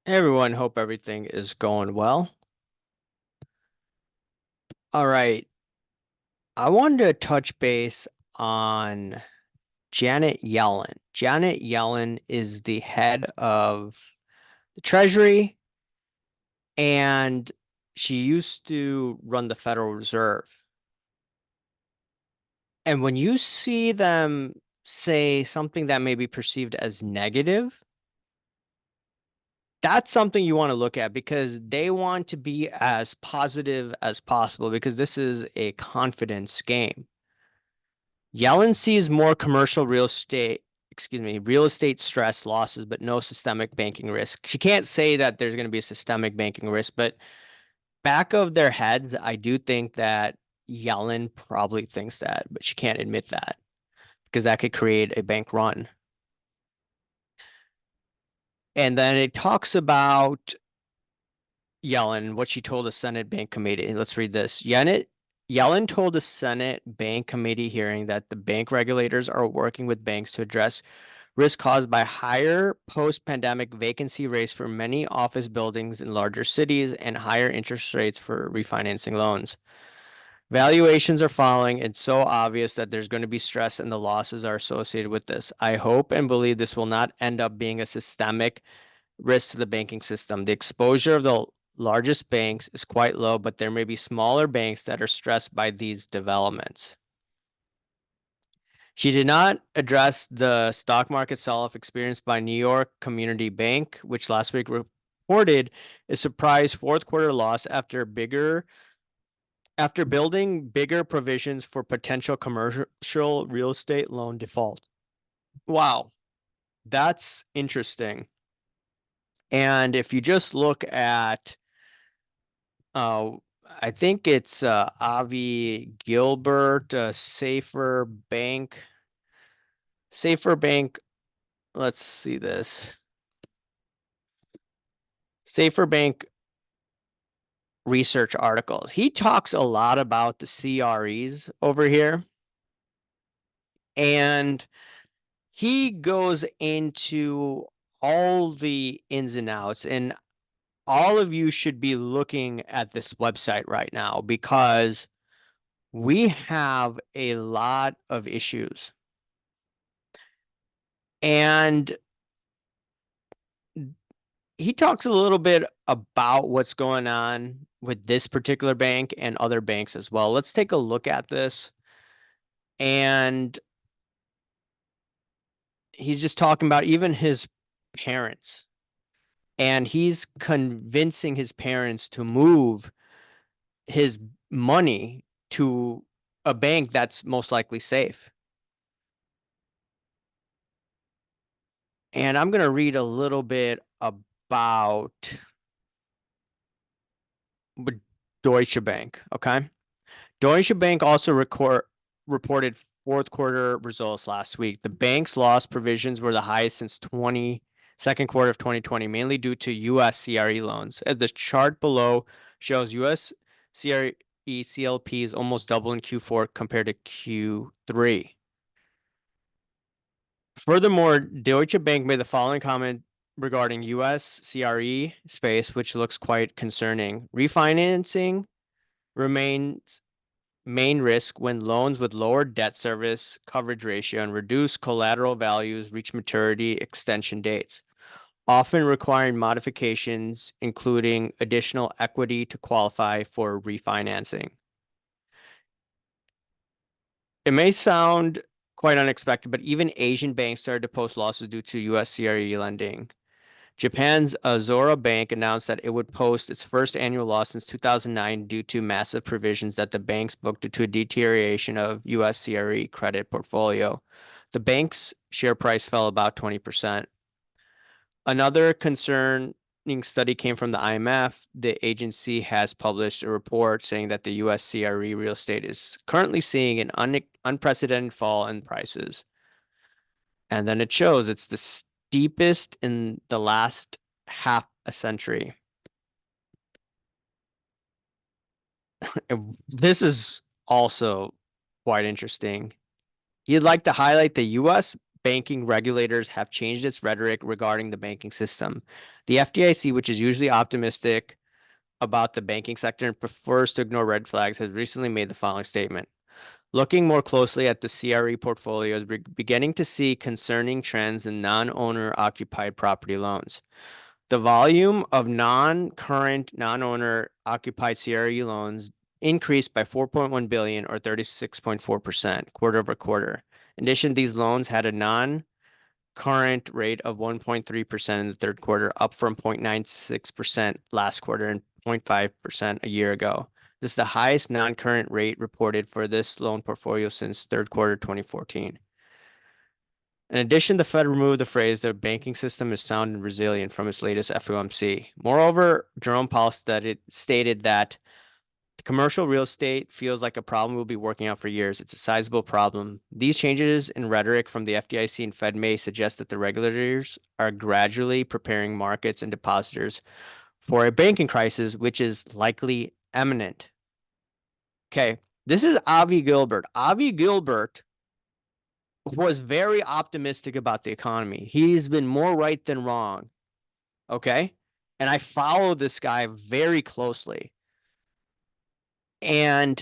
Hey everyone, hope everything is going well. All right, I wanted to touch base on Janet Yellen. Janet Yellen is the head of the Treasury, and she used to run the Federal Reserve. And when you see them say something that may be perceived as negative, that's something you want to look at because they want to be as positive as possible because this is a confidence game. Yellen sees more commercial real estate stress losses, but no systemic banking risk. She can't say that there's going to be a systemic banking risk, but back of their heads, I do think that Yellen probably thinks that, but she can't admit that because that could create a bank run. And then it talks about Yellen, what she told the Senate Bank Committee. Let's read this. Yellen told the Senate Bank Committee hearing that the bank regulators are working with banks to address risk caused by higher post-pandemic vacancy rates for many office buildings in larger cities and higher interest rates for refinancing loans. Valuations are falling. It's so obvious that there's going to be stress and the losses are associated with this. I hope and believe this will not end up being a systemic risk to the banking system. The exposure of the largest banks is quite low, but there may be smaller banks that are stressed by these developments. She did not address the stock market sell-off experienced by New York Community Bank, which last week reported a surprise fourth quarter loss after building bigger provisions for potential commercial real estate loan default. Wow, that's interesting. And if you just look at uh I think it's Avi Gilbert, Safer Bank. Let's see this. Safer Bank research articles. He talks a lot about the CREs over here, and he goes into all the ins and outs. And all of you should be looking at this website right now because we have a lot of issues. And he talks a little bit about what's going on with this particular bank and other banks as well. Let's take a look at this. And he's just talking about even his parents. And he's convincing his parents to move his money to a bank that's most likely safe. And I'm going to read a little bit about Deutsche Bank. Okay. Deutsche Bank also reported fourth quarter results last week. The bank's loss provisions were the highest since second quarter of 2020, mainly due to U.S. CRE loans. As the chart below shows, U.S. CRE CLP is almost double in Q4 compared to Q3. Furthermore, Deutsche Bank made the following comment regarding U.S. CRE space, which looks quite concerning. Refinancing remains main risk when loans with lower debt service coverage ratio and reduced collateral values reach maturity extension dates, often requiring modifications, including additional equity to qualify for refinancing. It may sound quite unexpected, but even Asian banks started to post losses due to US CRE lending. Japan's Azora Bank announced that it would post its first annual loss since 2009 due to massive provisions that the banks booked due to a deterioration of US CRE credit portfolio. The bank's share price fell about 20%. Another concerning study came from the IMF. The agency has published a report saying that the US CRE real estate is currently seeing an unprecedented fall in prices. And then it shows it's the steepest in the last half a century. This is also quite interesting. He'd like to highlight the US banking regulators have changed its rhetoric regarding the banking system. The FDIC, which is usually optimistic about the banking sector and prefers to ignore red flags, has recently made the following statement. Looking more closely at the CRE portfolios, we're beginning to see concerning trends in non-owner occupied property loans. The volume of non-current, non-owner occupied CRE loans increased by 4.1 billion or 36.4% quarter over quarter. In addition, these loans had a non-current rate of 1.3% in the third quarter, up from 0.96% last quarter and 0.5% a year ago. This is the highest non-current rate reported for this loan portfolio since third quarter 2014. In addition, the Fed removed the phrase "the banking system is sound and resilient" from its latest FOMC. Moreover, Jerome Powell stated that the commercial real estate feels like a problem we'll be working on for years. It's a sizable problem. These changes in rhetoric from the FDIC and Fed may suggest that the regulators are gradually preparing markets and depositors for a banking crisis, which is likely imminent. Okay, this is Avi Gilbert. Avi Gilbert was very optimistic about the economy. He's been more right than wrong. Okay. And I follow this guy very closely. And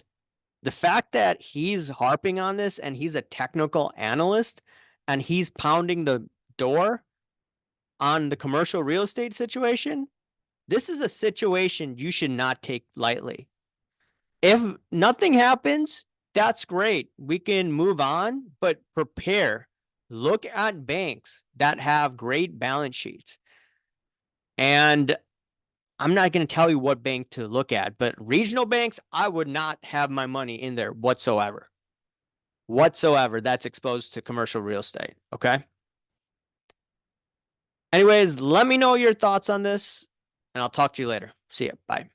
the fact that he's harping on this and he's a technical analyst and he's pounding the door on the commercial real estate situation, this is a situation you should not take lightly. If nothing happens, that's great. We can move on, but prepare. Look at banks that have great balance sheets. And I'm not going to tell you what bank to look at, but regional banks, I would not have my money in there whatsoever. Whatsoever that's exposed to commercial real estate. Okay. Anyways, let me know your thoughts on this, and I'll talk to you later. See ya. Bye.